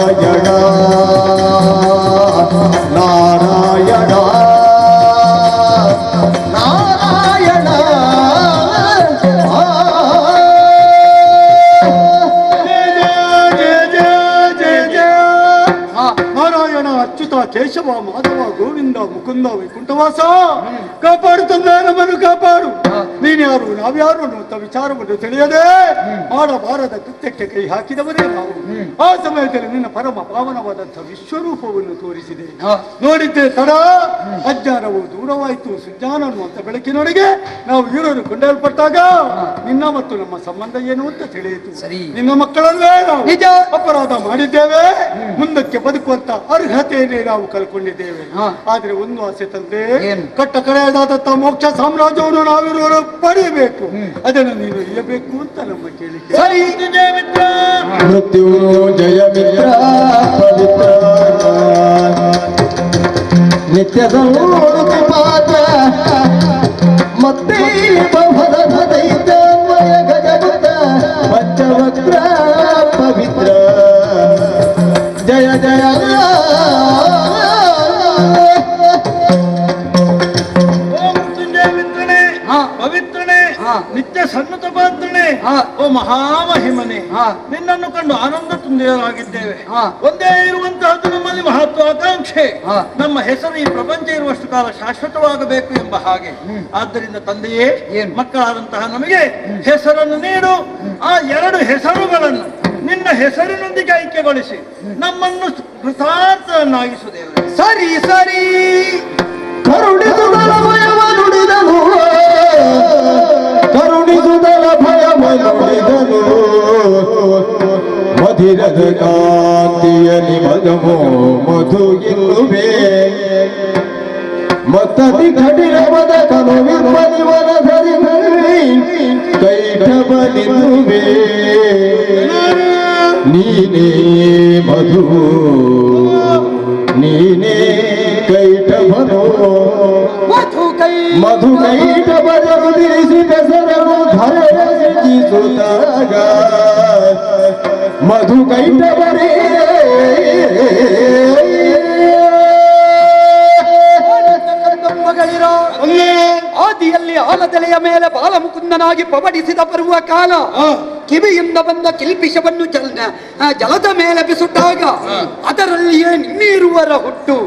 ನಾರಾಯಣ ನಾರಾಯಣ ನಾರಾಯಣ ಅಚ್ಯುತ ಕೇಶವ ಮಾಧವ ಗೋವಿಂದ ಮುಕುಂದ ವೈಕುಂಠವಾಸ ಕಾಪಾಡು ತಂದೆ, ನಮ್ಮನ್ನು ಕಾಪಾಡು. ನೀನ್ಯಾರು ನಾವ್ಯಾರು ಅನ್ನುವಂಥ ವಿಚಾರವನ್ನು ತಿಳಿಯದೆ ಮಾಡಬಾರದ ಕೃತ್ಯಕ್ಕೆ ಕೈ ಹಾಕಿದವರೇ ನಾವು. ಆ ಸಮಯದಲ್ಲಿ ನಿನ್ನ ಪರಮ ಪಾವನವಾದಂಥ ವಿಶ್ವರೂಪವನ್ನು ತೋರಿಸಿದೆ. ನೋಡಿದ್ದೆ ತಡ, ಅಜ್ಞಾನವು ದೂರವಾಯಿತು, ಸುಜ್ಞಾನ ಅನ್ನುವಂಥ ಬೆಳಕಿನೊಳಗೆ ನಾವು ಇರೋರು ಕೊಂಡೊಯ್ಯಲ್ಪಟ್ಟಾಗ ನಿನ್ನ ಮತ್ತು ನಮ್ಮ ಸಂಬಂಧ ಏನು ಅಂತ ತಿಳಿಯಿತು. ನಿನ್ನ ಮಕ್ಕಳಲ್ಲೇ ನಾವು ಅಪರಾಧ ಮಾಡಿದ್ದೇವೆ, ಮುಂದಕ್ಕೆ ಬದುಕುವಂತ ಅರ್ಹತೆಯನ್ನೇ ನಾವು ಕಳ್ಕೊಂಡಿದ್ದೇವೆ. ಆದ್ರೆ ಒಂದು ಆಸೆ ತಂದೆ, ಕಟ್ಟ ಕಡೆಯದಾದಂತ ಮೋಕ್ಷ ಸಾಮ್ರಾಜ್ಯವನ್ನು ನಾವಿರುವರು ಪಡೆಯಬೇಕು, ಅದನ್ನು ನೀನು ಇರಬೇಕು ಅಂತ ನಮ್ಮ ಕೇಳಿಕೆ. ಮೃತ್ಯು ಜಯ ಮಿತ್ರ ಪವಿತ್ರ ನಿತ್ಯದ ಪಾತ್ರ ಮತ್ತೆ ಗಜಪುತ ಪಂಚವಕ್ರ ಪವಿತ್ರ ಜಯ ಜಯ ಪವಿತ್ರನೇ, ನಿತ್ಯ ಸನ್ನತ ಪಾತ್ರನೇ, ಓ ಮಹಾಮಹಿಮನೆ, ನಿನ್ನನ್ನು ಕಂಡು ಆನಂದ ತುಂಬಿದರಾಗಿದ್ದೇವೆ. ಒಂದೇ ಇರುವಂತಹದ್ದು ನಮ್ಮಲ್ಲಿ ಮಹತ್ವಾಕಾಂಕ್ಷೆ, ನಮ್ಮ ಹೆಸರು ಈ ಪ್ರಪಂಚ ಇರುವಷ್ಟು ಕಾಲ ಶಾಶ್ವತವಾಗಬೇಕು ಎಂಬ ಹಾಗೆ. ಆದ್ದರಿಂದ ತಂದೆಯೇ, ಮಕ್ಕಳಾದಂತಹ ನಮಗೆ ಹೆಸರನ್ನು ನೀಡು. ಆ ಎರಡು ಹೆಸರುಗಳನ್ನು ನಿನ್ನ ಹೆಸರಿನೊಂದಿಗೆ ಐಕ್ಯಗೊಳಿಸಿ ನಮ್ಮನ್ನು ಕೃತಾರ್ಥನಾಗಿಸುತ್ತೇವೆ. ಸರಿ ಸರಿ ಕರುಣಿಸುವುದರ ಭಯವ ನುಡಿದನು, ಕರುಣಿಸುವುದರ ಭಯವ ನುಡಿದನು, ಮಧಿರದ ಕಾಂತಿಯಲಿ ಮಗಮೋ ಮಧು ಎನ್ನುವೆ, ಮತ್ತದಿ ಕಠಿಣವಾದ ಕನುವಿರ್ಮನಿವನ ಸರಿ ಕೈಟಬಲಿನುವೆ, ನೀನೇ ಮಧು ನೀನೇ ಕೈಟಭನೋ ಮಧು ಕೈಟಭನು ತಿಳಿಸಿ ಬೆಸರನು ಧರಿಸುತ್ತಾಗ ಮಧು ಕೈಟಭರೇ ಆದಿಯಲ್ಲಿ ಆಲದೆಲೆಯ ಮೇಲೆ ಬಾಲಮುಕುಂದನಾಗಿ ಪವಡಿಸಿದ ಬರುವ ಕಾಲ, ಕಿವಿಯಿಂದ ಬಂದ ಕಿಲ್ಪಿಷವನ್ನು ಜಲದ ಮೇಲೆ ಬಿಸುಟ್ಟಾಗ ಅದರಲ್ಲಿಯೇ ನಿನ್ನಿರುವರ ಹುಟ್ಟು,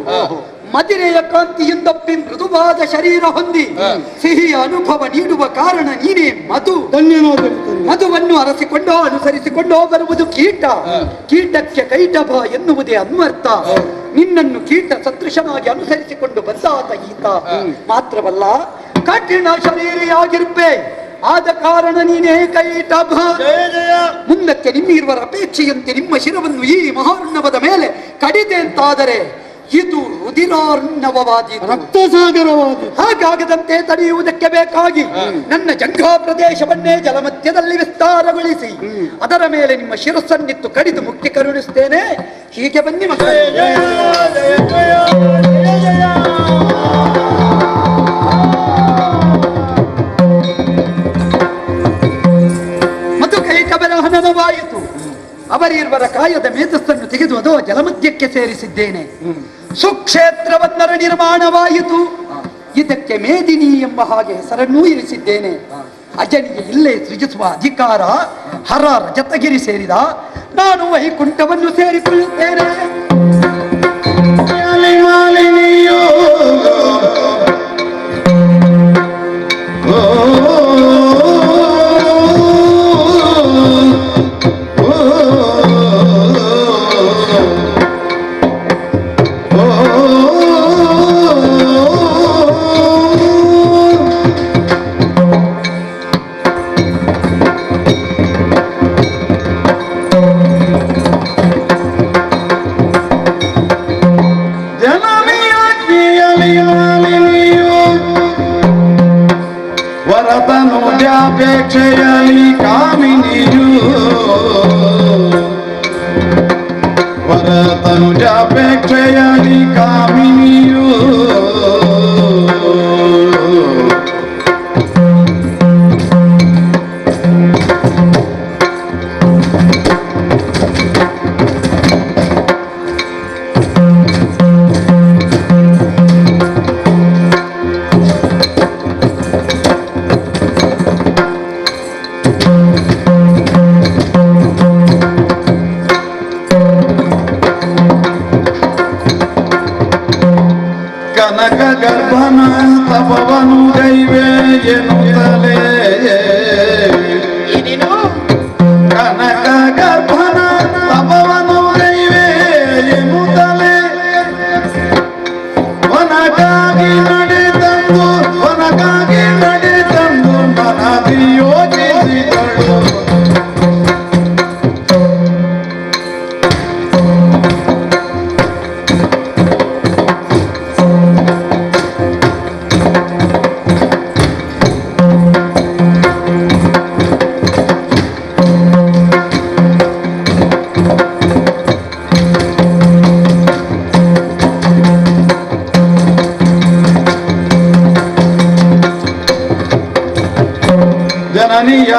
ಮದಿರೆಯ ಕಾಂತಿಯಿಂದಪ್ಪಿ ಮೃದುವಾದ ಶರೀರ ಹೊಂದಿ ಸಿಹಿಯ ಅನುಭವ ನೀಡುವ ಕಾರಣ ನೀನೇ ಮಧು. ಮಧುವನ್ನು ಅರಸಿಕೊಂಡೋ ಅನುಸರಿಸಿಕೊಂಡೋ ಬರುವುದು ಕೀಟ, ಕೀಟಕ್ಕೆ ಕೈಟಭ ಎನ್ನುವುದೇ ಅನ್ವರ್ಥ. ನಿನ್ನನ್ನು ಕೀಟ ಸದೃಶನಾಗಿ ಅನುಸರಿಸಿಕೊಂಡು ಬಂದಾತ ಈತ ಮಾತ್ರವಲ್ಲ, ಕಠಿಣ ಶರೀರಿಯಾಗಿರುವೆ, ಆದ ಕಾರಣ ನೀನೇ ಕೈಟಭ. ಮುಂದಕ್ಕೆ ನಿಮ್ಮಿರುವರ ಅಪೇಕ್ಷೆಯಂತೆ ನಿಮ್ಮ ಶಿರವನ್ನು ಈ ಮಹಾರ್ಣವದ ಮೇಲೆ ಕಡಿದೆ ಅಂತಾದರೆ ಇದು ರುಧಿರಾರ್ಣವವಾದಿ ರಕ್ತಸಾಗರವಾದಿ. ಹಾಗಾಗದಂತೆ ತಡೆಯುವುದಕ್ಕೆ ಬೇಕಾಗಿ ನನ್ನ ಜಂಘಾ ಪ್ರದೇಶವನ್ನೇ ಜಲಮಧ್ಯದಲ್ಲಿ ವಿಸ್ತಾರಗೊಳಿಸಿ ಅದರ ಮೇಲೆ ನಿಮ್ಮ ಶಿರಸ್ಸನ್ನಿತ್ತು ಕಡಿದು ಮುಕ್ತಿ ಕರುಣಿಸುತ್ತೇನೆ. ಹೀಗೆ ಬನ್ನಿ ಮಕ್ಕಳೇ. ಮತ್ತು ಕೈಕಬಲ ಹನನವಾಯಿತು. ಅವರಿರುವರ ಕಾಯದ ಮೇಧಸ್ಸನ್ನು ತೆಗೆದು ಅದೋ ಜಲಮಧ್ಯಕ್ಕೆ ಸೇರಿಸಿದ್ದೇನೆ. ಸುಕ್ಷೇತ್ರವನ್ನರ ನಿರ್ಮಾಣವಾಯಿತು. ಇದಕ್ಕೆ ಮೇದಿನಿ ಎಂಬ ಹಾಗೆ ಹೆಸರನ್ನೂ ಇರಿಸಿದ್ದೇನೆ. ಅಜನಿಗೆ ಇಲ್ಲೇ ಸೃಜಿಸುವ ಅಧಿಕಾರ ಹರ ರಜತಗಿರಿ ಸೇರಿದ ನಾನು ವೈಕುಂಠವನ್ನು ಸೇರಿಕೊಳ್ಳುತ್ತೇನೆ. ವರತನುಜಾಪೇಕ್ಷೆಯಲಿ ಕಾಮಿನಿಯು ವರತನುಜಾಪೇಕ್ಷೆಯಲಿ ಕಾಮಿನಿಯು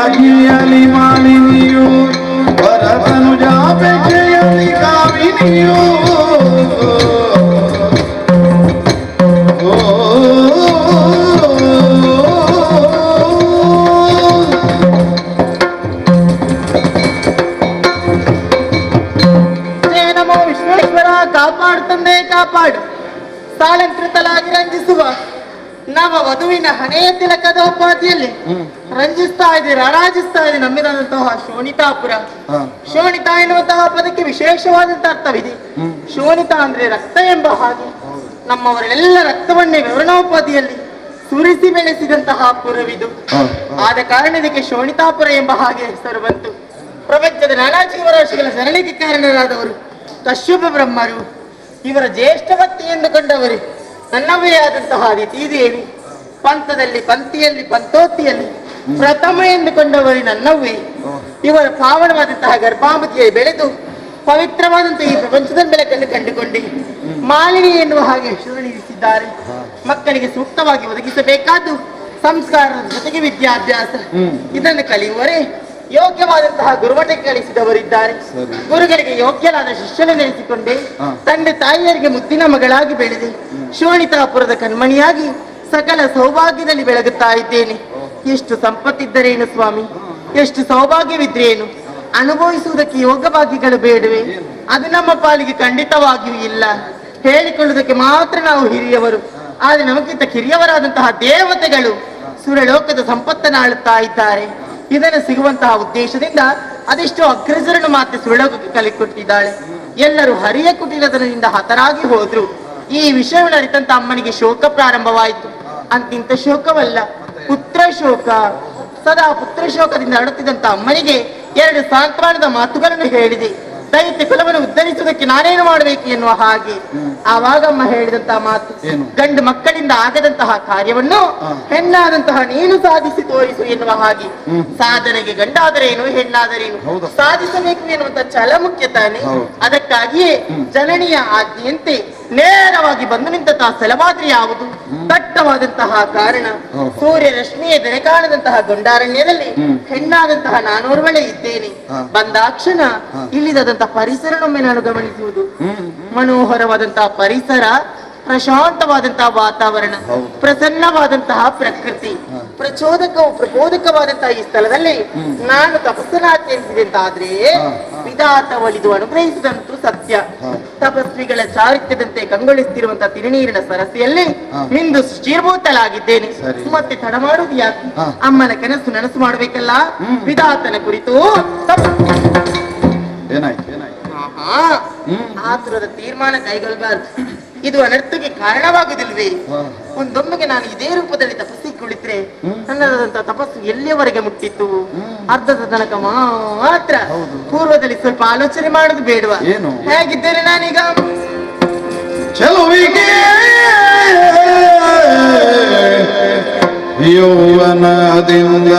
ಅಗಿಯಲಿ ಮಾಲಿನಿಯು ಭರತನು ಜಾಪೆಗೆಯಲಿ ಕಾಮಿನಿಯು ನಮೋ ವಿಶ್ವೇಶ್ವರ. ಕಾಪಾಡು ತಂದೆ ಕಾಪಾಡು. ಸಾಲಂಕೃತಲಾಗಿ ರಂಜಿಸುವ ನಮ್ಮ ವಧುವಿನ ಹಣೆಯ ತಿಲಕದೋಪಾದಿಯಲ್ಲಿ ರಂಜಿಸ್ತಾ ಇದ್ದೀರಿ, ರಾರಾಜಿಸ್ತಾ ಇದೆ ನಮ್ಮಿದಂತಹ ಶೋಣಿತಾಪುರ. ಶೋಣಿತಾ ಎನ್ನುವಂತಹ ಪದಕ್ಕೆ ವಿಶೇಷವಾದಂತಹ ಅರ್ಥವಿದೆ. ಶೋಣಿತ ಅಂದ್ರೆ ರಕ್ತ ಎಂಬ ಹಾಗೆ ನಮ್ಮವರೆಲ್ಲ ರಕ್ತವನ್ನೇ ವಿವರಣೋಪಾದಿಯಲ್ಲಿ ಸುರಿಸಿ ಬೆಳೆಸಿದಂತಹ ಪುರವಿದು. ಆದ ಕಾರಣ ಇದಕ್ಕೆ ಶೋಣಿತಾಪುರ ಎಂಬ ಹಾಗೆ ಹೆಸರು ಬಂತು. ಪ್ರಪಂಚದ ನಾನಾ ಜೀವರಾಶಿಗಳ ಸರಳಿಗೆ ಕಾರಣರಾದವರು ಕಶ್ಯಪ ಬ್ರಹ್ಮರು, ಇವರ ಜ್ಯೇಷ್ಠವತ್ತಿ ಎಂದುಕೊಂಡವರು ನನ್ನವೇ ಆದಂತಹ ದೇವಿ. ಪಂಥದಲ್ಲಿ ಪಂಕ್ತಿಯಲ್ಲಿ ಪಂಥೋಕ್ತಿಯಲ್ಲಿ ಪ್ರಥಮ ಎಂದುಕೊಂಡವರು ನನ್ನವೇ. ಇವರ ಪಾವನವಾದಂತಹ ಗರ್ಭಾಮತಿಯಲ್ಲಿ ಬೆಳೆದು ಪವಿತ್ರವಾದಂತಹ ಈ ಪ್ರಪಂಚದ ಬೆಳಕನ್ನು ಕಂಡುಕೊಂಡು ಮಾಲಿನಿ ಎನ್ನುವ ಹಾಗೆ ಹೆಸರಿಸಿದ್ದಾರೆ. ಮಕ್ಕಳಿಗೆ ಸೂಕ್ತವಾಗಿ ಒದಗಿಸಬೇಕಾದ್ದು ಸಂಸ್ಕಾರದ ಜೊತೆಗೆ ವಿದ್ಯಾಭ್ಯಾಸ. ಇದನ್ನು ಕಲಿಯುವರೇ ಯೋಗ್ಯವಾದಂತಹ ಗುರುಮಠಕ್ಕೆ ಕಳಿಸಿದವರಿದ್ದಾರೆ. ಗುರುಗಳಿಗೆ ಯೋಗ್ಯನಾದ ಶಿಷ್ಯನ ನೆನೆಸಿಕೊಂಡೆ ತಂದೆ ತಾಯಿಯರಿಗೆ ಮುದ್ದಿನ ಮಗಳಾಗಿ ಬೆಳೆದೆ ಶೋಣಿತಾಪುರದ ಕಣ್ಮಣಿಯಾಗಿ ಸಕಲ ಸೌಭಾಗ್ಯದಲ್ಲಿ ಬೆಳಗುತ್ತಾ ಇದ್ದೇನೆ. ಎಷ್ಟು ಸಂಪತ್ತಿದ್ದರೇನು ಸ್ವಾಮಿ, ಎಷ್ಟು ಸೌಭಾಗ್ಯವಿದ್ರೇನು, ಅನುಭವಿಸುವುದಕ್ಕೆ ಯೋಗ ಭಾಗ್ಯಗಳು ಬೇಡವೆ? ಅದು ನಮ್ಮ ಪಾಲಿಗೆ ಖಂಡಿತವಾಗಿಯೂ ಇಲ್ಲ. ಹೇಳಿಕೊಳ್ಳುವುದಕ್ಕೆ ಮಾತ್ರ ನಾವು ಹಿರಿಯವರು, ಆದರೆ ನಮಗಿಂತ ಕಿರಿಯವರಾದಂತಹ ದೇವತೆಗಳು ಸುರಲೋಕದ ಸಂಪತ್ತನ್ನು ಆಳುತ್ತಾ ಇದ್ದಾರೆ. ಇದನ್ನು ಸಿಗುವಂತಹ ಉದ್ದೇಶದಿಂದ ಅದೆಷ್ಟೋ ಅಗ್ರಜರನ್ನು ಮಾತ್ರ ಸುರಲೋಕಕ್ಕೆ ಕಲಿಕೊಟ್ಟಿದ್ದಾಳೆ. ಎಲ್ಲರೂ ಹರಿಯ ಕುಟಿಲತನದಿಂದ ಹತರಾಗಿ ಹೋದ್ರು. ಈ ವಿಷಯವನ್ನು ಅರಿತಂತ ಅಮ್ಮನಿಗೆ ಶೋಕ ಪ್ರಾರಂಭವಾಯಿತು. ಅಂತಿಂತ ಶೋಕವಲ್ಲ, ಪುತ್ರ ಶೋಕ. ಸದಾ ಪುತ್ರ ಶೋಕದಿಂದ ಅರಳುತ್ತಿದ್ದಂತ ಅಮ್ಮನಿಗೆ 2 ಸಾಂತ್ವನದ ಮಾತುಗಳನ್ನು ಹೇಳಿದೆ. ದೈತ್ಯ ಕುಲವನ್ನು ಉದ್ಧರಿಸುವುದಕ್ಕೆ ನಾನೇನು ಮಾಡಬೇಕು ಎನ್ನುವ ಹಾಗೆ. ಆವಾಗ ಅಮ್ಮ ಹೇಳಿದಂತಹ ಮಾತು, ಗಂಡು ಮಕ್ಕಳಿಂದ ಆಗದಂತಹ ಕಾರ್ಯವನ್ನು ಹೆಣ್ಣಾದಂತಹ ನೀನು ಸಾಧಿಸಿ ತೋರಿಸು ಎನ್ನುವ ಹಾಗೆ. ಸಾಧನೆಗೆ ಗಂಡಾದರೇನು ಹೆಣ್ಣಾದರೇನು ಸಾಧಿಸಬೇಕು ಎನ್ನುವಂತ ಛಲ ಮುಖ್ಯ ತಾನೆ. ಅದಕ್ಕಾಗಿಯೇ ಜನನಿಯ ಆಜ್ಞೆಯಂತೆ ನೇರವಾಗಿ ಬಂದು ನಿಂತಹ ಸ್ಥಳವಾದ್ರೆ ಯಾವುದು? ದಟ್ಟವಾದಂತಹ ಕಾರಣ ಸೂರ್ಯ ರಶ್ಮಿಯ ಬೆಲೆ ಕಾಣದಂತಹ ಗೊಂಡಾರಣ್ಯದಲ್ಲಿ ಹೆಣ್ಣಾದಂತಹ ನಾನೋರ್ವಳೆ ಇದ್ದೇನೆ. ಬಂದಾಕ್ಷಣ ಇಲ್ಲಿದಂತಹ ಪರಿಸರನೊಮ್ಮೆ ನಾನು ಗಮನಿಸುವುದು. ಮನೋಹರವಾದಂತಹ ಪರಿಸರ, ಪ್ರಶಾಂತವಾದಂತಹ ವಾತಾವರಣ, ಪ್ರಸನ್ನವಾದಂತಹ ಪ್ರಕೃತಿ, ಪ್ರಚೋದಕವಾದಂತಹ ಈ ಸ್ಥಳದಲ್ಲಿ ನಾನು ತಪಸ್ಸನ್ನು ಆಚರಿಸಿದೆ ಅಂತಾದ್ರೆ ವಿಧಾತ ಒಲಿದು ಅನುಗ್ರಹಿಸಿದಂತೂ ಸತ್ಯ. ತಪಸ್ವಿಗಳ ಚಾರಿತ್ರ್ಯದಂತೆ ಕಂಗೊಳಿಸುತ್ತಿರುವಂತಹ ತಿರುನೀರಿನ ಸರಸಿಯಲ್ಲಿ ಮಿಂದು ಶೀರ್ಭೂತಲಾಗಿದ್ದೇನೆ. ಮತ್ತೆ ತಡ ಮಾಡುವುದು ಯಾಕೆ? ಅಮ್ಮನ ಕನಸು ನನಸು ಮಾಡಬೇಕಲ್ಲ. ವಿಧಾತನ ಕುರಿತು ಆತುರದ ತೀರ್ಮಾನ ಕೈಗೊಳ್ಳಬಾರದು. ಇದು ಅನರ್ಥಕ್ಕೆ ಕಾರಣವಾಗುವುದಿಲ್ವೇ? ಒಂದೊಮ್ಮೆಗೆ ನಾನು ಇದೇ ರೂಪದಲ್ಲಿ ತಪಸ್ಸಿಗೆ ಕುಳಿತರೆ ನನ್ನದಾದಂತಹ ತಪಸ್ಸು ಎಲ್ಲಿಯವರೆಗೆ ಮುಟ್ಟಿತ್ತು? ಅರ್ಧದ ತನಕ ಮಾತ್ರ. ಪೂರ್ವದಲ್ಲಿ ಸ್ವಲ್ಪ ಆಲೋಚನೆ ಮಾಡುದು ಬೇಡವಾ? ಹೇಗಿದ್ದೇನೆ ನಾನೀಗ? ಚೆಲುವಿಗೆ ಯೌವನದಿಂದ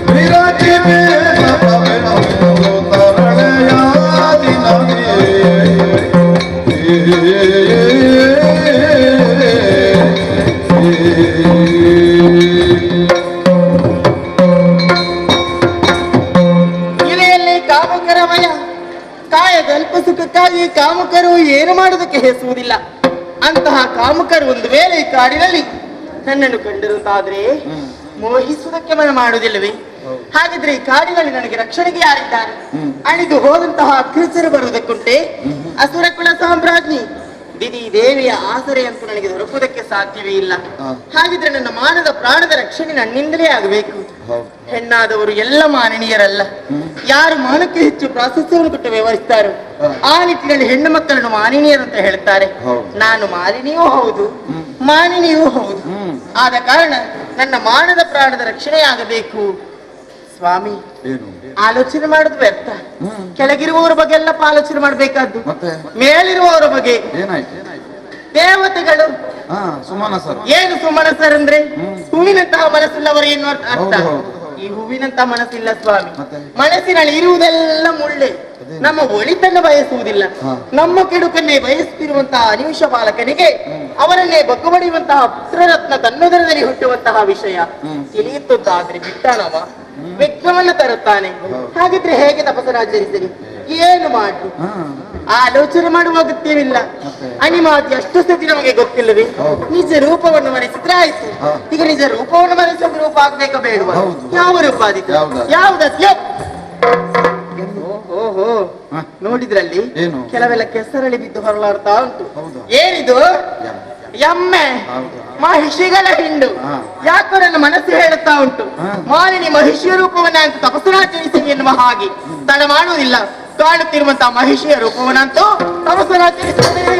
ವಿರಾಜಿ ಇವೆಯಲ್ಲಿ ಕಾಮಕರಮಯ ಕಾಯದ ಅಲ್ಪ ಸುಖಕ್ಕಾಗಿ ಕಾಮಕರು ಏನು ಮಾಡುವುದಕ್ಕೆ ಹೆಸುವುದಿಲ್ಲ. ಅಂತಹ ಕಾಮಕರು ಒಂದು ವೇಳೆ ಈ ಕಾಡಿನಲ್ಲಿ ನನ್ನನ್ನು ಕಂಡಿರುತ್ತಾದ್ರೆ ಮೋಹಿಸುವುದಕ್ಕೆ ಮನ ಮಾಡುವುದಿಲ್ಲವೇ? ಹಾಗಿದ್ರೆ ಈ ಕಾಡಿನಲ್ಲಿ ನನಗೆ ರಕ್ಷಣೆಗೆ ಯಾರಿದ್ದಾರೆ? ಅಣಿದು ಹೋದಂತಹ ಅಗ್ರಸರು ಬರುವುದಕ್ಕುಂಟೆ? ಅಸುರ ಕುಲ ಸಾಮ್ರಾಜ್ಞಿ ದಿದಿ ದೇವಿಯ ಆಸರೆ ಅಂತೂ ನನಗೆ ದೊರಕುವುದಕ್ಕೆ ಸಾಧ್ಯವೇ ಇಲ್ಲ. ಹಾಗಿದ್ರೆ ನನ್ನ ಮಾನದ ಪ್ರಾಣದ ರಕ್ಷಣೆ ನನ್ನಿಂದಲೇ ಆಗಬೇಕು. ಹೆಣ್ಣಾದವರು ಎಲ್ಲ ಮಾನನೀಯರಲ್ಲ. ಯಾರು ಮಾನಕ್ಕೆ ಹೆಚ್ಚು ಪ್ರಾಶಸ್ತ್ಯವನ್ನು ಕೊಟ್ಟು ವ್ಯವಹರಿಸ್ತಾರೋ ಆ ನಿಟ್ಟಿನಲ್ಲಿ ಹೆಣ್ಣು ಮಕ್ಕಳನ್ನು ಮಾಲಿನೀಯರಂತ ಹೇಳ್ತಾರೆ. ನಾನು ಮಾಲಿನಿಯೂ ಹೌದು, ಮಾನಿನಿಯೂ ಹೌದು. ಆದ ಕಾರಣ ನನ್ನ ಮಾನದ ಪ್ರಾಣದ ರಕ್ಷಣೆ ಆಗಬೇಕು. ಸ್ವಾಮಿ, ಆಲೋಚನೆ ಮಾಡುದು ವ್ಯರ್ಥ. ಕೆಳಗಿರುವವರ ಬಗ್ಗೆ ಎಲ್ಲ ಆಲೋಚನೆ ಮಾಡಬೇಕಾದ್ದು, ಮೇಲಿರುವವರ ಬಗ್ಗೆ. ದೇವತೆಗಳು ಏನು ಸುಮನಸರ್ ಅಂದ್ರೆ ಹೂವಿನಂತಹ ಮನಸ್ಸುಳ್ಳವರು ಏನು ಅರ್ಥ? ಈ ಹೂವಿನಂತಹ ಮನಸ್ಸಿಲ್ಲ ಸ್ವಾಮಿ. ಮನಸ್ಸಿನಲ್ಲಿ ಇರುವುದೆಲ್ಲ ಮುಳ್ಳೆ. ನಮ್ಮ ಒಳಿತನ್ನು ಬಯಸುವುದಿಲ್ಲ, ನಮ್ಮ ಕೆಡುಕನ್ನೇ ಬಯಸುತ್ತಿರುವಂತಹ ಅನಿಮಿಷ ಬಾಲಕನಿಗೆ ಅವರನ್ನೇ ಬಗ್ಗುಬಡಿಯುವಂತಹ ಪುತ್ರರತ್ನ ತನ್ನುದರದಲ್ಲಿ ಹುಟ್ಟುವಂತಹ ವಿಷಯ ತಿಳಿಯುತ್ತಾದ್ರೆ ಬಿಟ್ಟಾನವ ವಿಘ್ನವನ್ನು ತರುತ್ತಾನೆ. ಹಾಗಿದ್ರೆ ಹೇಗೆ ತಪಸ್ಸರಾಚರಿಸಲಿ? ಏನು ಮಾಡಿ ಆಲೋಚನೆ ಮಾಡುವ ಅಗತ್ಯವಿಲ್ಲ. ಅನಿಮಾದಿ ಅಷ್ಟು ಸ್ಥಿತಿ ನಮಗೆ ಗೊತ್ತಿಲ್ಲವೇ? ನಿಜ ರೂಪವನ್ನು ಮರೆಸಿದ್ರೆ ಆಯ್ತು. ಈಗ ನಿಜ ರೂಪವನ್ನು ಮರೆಸಿದ ರೂಪ ಆಗ್ಬೇಕಾ ಬೇಡುವ? ಯಾವ ರೂಪ ಆದಿತ್ತು? ಯಾವುದಕ್ಕೆ? ಓಹೋ, ನೋಡಿದ್ರಲ್ಲಿ ಕೆಲವೆಲ್ಲ ಕೆಸರಳಿ ಬಿದ್ದು ಹೊರಲಾಡ್ತಾ ಉಂಟು. ಏನಿದು? ಎಮ್ಮೆ, ಮಹಿಷಿಗಳ ಹಿಂಡು. ಯಾಕೋ ನನ್ನ ಮನಸ್ಸು ಹೇಳುತ್ತಾ ಉಂಟು, ಮಾಲಿನಿ ಮಹಿಷಿಯ ರೂಪವನ್ನಂತೂ ತಪಸ್ಸರಾಚರಿಸಿ ಎನ್ನುವ ಹಾಗೆ. ತಡ ಮಾಡುವುದಿಲ್ಲ, ಕಾಣುತ್ತಿರುವಂತಹ ಮಹಿಷಿಯ ರೂಪವನ್ನಂತೂ ತಪಸ್ಸರಾಚರಿಸುತ್ತೇನೆ.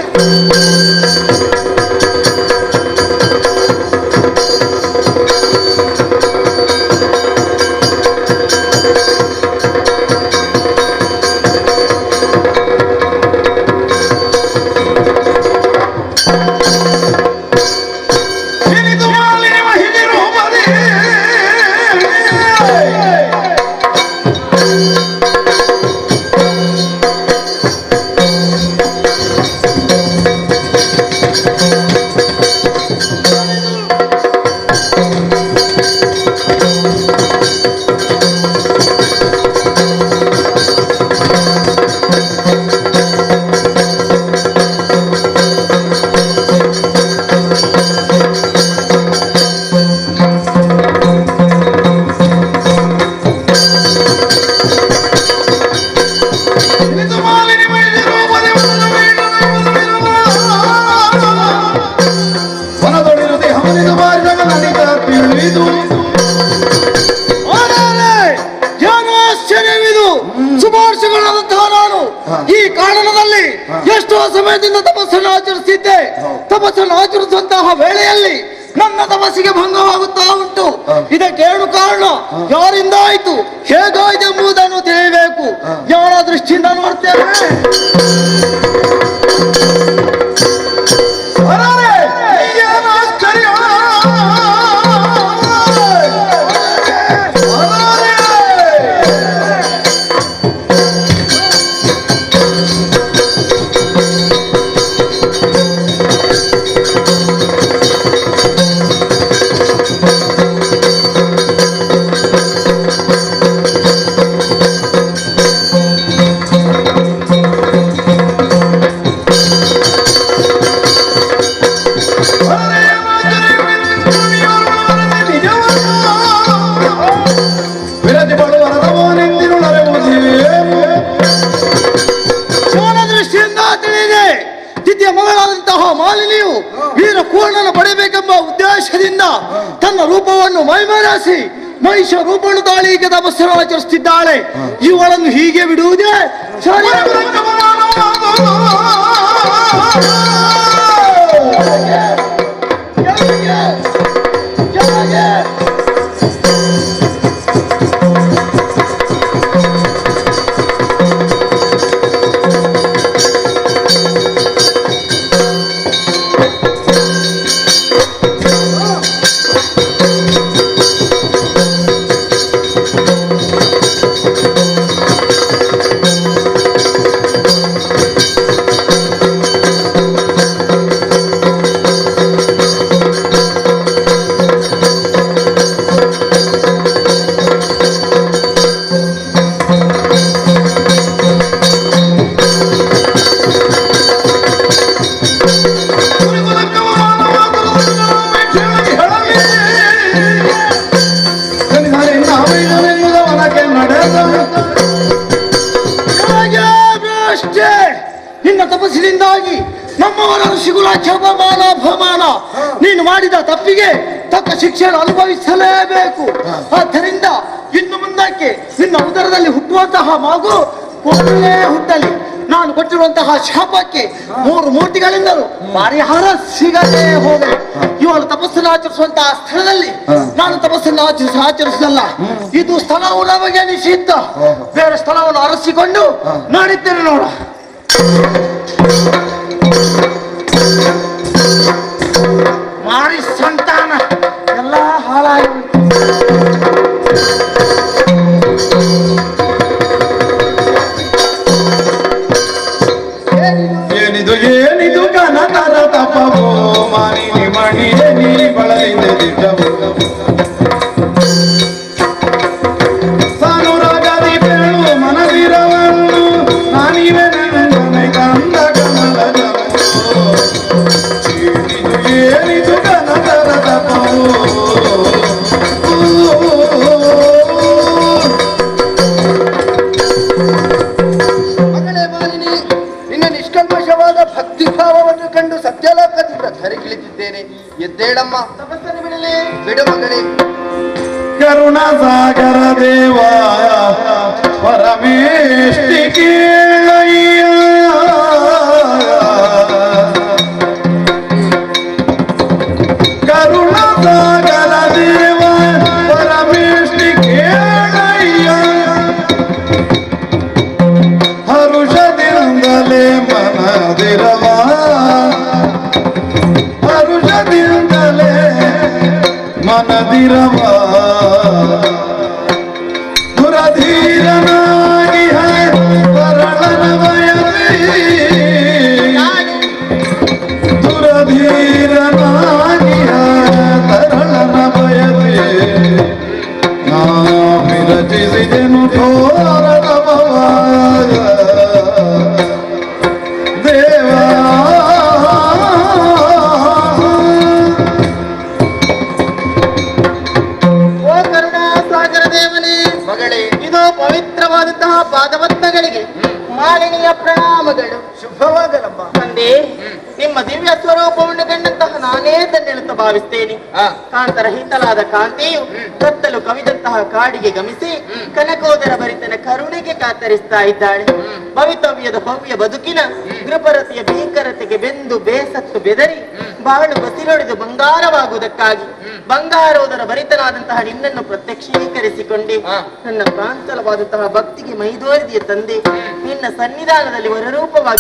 ಈ ಕಾರಣದಲ್ಲಿ ಎಷ್ಟೋ ಸಮಯದಿಂದ ತಪಸ್ಸನ್ನು ಆಚರಿಸಿದ್ದೆ. ತಪಸ್ಸನ್ನು ಆಚರಿಸುವಂತಹ ವೇಳೆಯಲ್ಲಿ ನನ್ನ ತಪಸ್ಸಿಗೆ ಭಂಗವಾಗುತ್ತಾ ಉಂಟು. ಇದಕ್ಕೇನು ಕಾರಣ? ಯಾರಿಂದ ಆಯ್ತು, ಹೇಗಾಯ್ತು ಎಂಬುದನ್ನು ತಿಳಿಯಬೇಕು. ಯಾರ ದೃಷ್ಟಿಯಿಂದ ನೋಡ್ತೇವೆ? ಮಗಳಾದಂತಹ ಮಾಲಿನಿಯು ವೀರ ಕೂರ್ಣನ ಪಡೆಯಬೇಕೆಂಬ ಉದ್ದೇಶದಿಂದ ತನ್ನ ರೂಪವನ್ನು ಮೈಮರೆಸಿ ಮಹಿಷ ರೂಪವನ್ನು ತಾಳಿಗೆ ತಪಸ್ಸನ್ನು ಆಚರಿಸುತ್ತಿದ್ದಾಳೆ. ಇವಳನ್ನು ಹೀಗೆ ಬಿಡುವುದೇ ಸರಿ? ಸಾವಿರ ಋಷಿಗಳ ಅಪಮಾನ ಅಪಮಾನ. ನೀನು ಮಾಡಿದ ತಪ್ಪಿಗೆ ತಕ್ಕ ಶಿಕ್ಷೆಯನ್ನು ಅನುಭವಿಸಲೇಬೇಕು. ಆದ್ದರಿಂದ ಇನ್ನು ಮುಂದಕ್ಕೆ ನಿನ್ನ ಉದರದಲ್ಲಿ ಹುಟ್ಟುವಂತಹ ಮಗು ಕೂಡಲೇ ಹುಟ್ಟಲಿ. ನಾನು ಕೊಟ್ಟಿರುವಂತಹ ಶಾಪಕ್ಕೆ 3 ಮೂರ್ತಿಗಳಿಂದಲೂ ಪರಿಹಾರ ಸಿಗಲೇ ಹೋಗಲಿ. ಇವಳು ತಪಸ್ಸನ್ನು ಆಚರಿಸುವಂತಹ ಸ್ಥಳದಲ್ಲಿ ನಾನು ತಪಸ್ಸನ್ನು ಆಚರಿಸಲ್ಲ. ಇದು ಸ್ಥಳವು ನಮಗೆ ನಿಷಿದ್ಧ. ಬೇರೆ ಸ್ಥಳವನ್ನು ಅರಸಿಕೊಂಡು ನಾಡಿದ್ದೇನೆ ನೋಡ. ಮಾರಿ ಸಂತಾನ ಎಲ್ಲ ಹಾಳಾಗಿ ಏನಿದು ಏನಿದು ಕನಕನ ತಪವೋ ಮಾನಿನಿ ಮಣಿಯೇ ನೀ ಬಳಲಿಂದ ದಿಟ್ಟವು ಸಾನುರಾಗದಿ ಬೇಳು ಮನದಿರವನ್ನು ನಾನಿವೆ ನನ್ನ ಕಂದ ಕಮಲ ಏನಿದು ಕನಕನ ತಪವೋ ಭಕ್ತಿಭಾವವನ್ನು ಕಂಡು ಸತ್ಯಲೋಕದಿಂದ ಧರಿಗಿಳಿದಿದ್ದೇನೆ. ಎದ್ದೇಳಮ್ಮ, ತಪಸ್ಸನ್ನು ಬಿಡಲೇ ಬಿಡು ಮಗಳೇ. ಕರುಣ ಸಾಗರ ದೇವ ಪರಮೇಷ್ಠಿ ಕೇಳಯ್ಯ ಕರುಣ ಸಾಗರ ದೇವ ಪರಮೇಷ್ಠಿ ಕೇಳಯ್ಯ ಹರುಷದಿಂದಲೇ ಮನದಿರವ ಹರುಷದಿಂದಲೇ ಮನದಿರವ ದುರಧೀರನಾಗಿ ತರಳನ ಬಯಸಿ ದುರಧೀರನಾಗಿ ತರಳನ ಬಯಸಿ ನಾ ವಿರಚಿಸಿದೆನು ಘೋರದ ಭವಾಯ ದೇವಾ ಮಗಳೇ, ಇದು ಪವಿತ್ರವಾದಂತಹ ಪಾದಪದ್ಮಗಳಿಗೆ ಮಾಲಿನಿಯ ಪ್ರಣಾಮಗಳು. ಶುಭವಾಗಲಮ್ಮ. ತಂದೆ, ನಿಮ್ಮ ದಿವ್ಯ ಸ್ವರೂಪವನ್ನು ಕಂಡಂತಹ ನಾನೇ ಧನ್ಯನಂತ ಭಾವಿಸ್ತೇನೆ. ಕಾಂತರಹಿತಲಾದ ಕಾಂತಿಯು ಕತ್ತಲು ಕವಿದಂತಹ ಕಾಡಿಗೆ ಗಮಿಸಿ ಕನಕೋದರ ಭರಿತನ ಕರುಣೆಗೆ ಕಾತರಿಸ್ತಾ ಇದ್ದಾಳೆ. ಭವಿತವ್ಯದ ಭವ್ಯ ಬದುಕಿನ ಕೃಪರತಿಯ ಭೀಕರತೆಗೆ ಬೆಂದು ಬೇಸತ್ತು ಬೆದರಿ ಬಾಳು ಬಸಿರೊಡೆದು ಬಂಗಾರವಾಗುವುದಕ್ಕಾಗಿ ಬಂಗಾರೋದರ ಭರಿತನಾದಂತಹ ನಿನ್ನನ್ನು ಪ್ರತ್ಯಕ್ಷೀಕರಿಸಿಕೊಂಡೆ. ನನ್ನ ಪ್ರಾಂತಲವಾದಂತಹ ಭಕ್ತಿಗೆ ಮೈದೋರಿದೆಯ ತಂದೆ, ನಿನ್ನ ಸನ್ನಿಧಾನದಲ್ಲಿ ವರರೂಪವಾಗಿ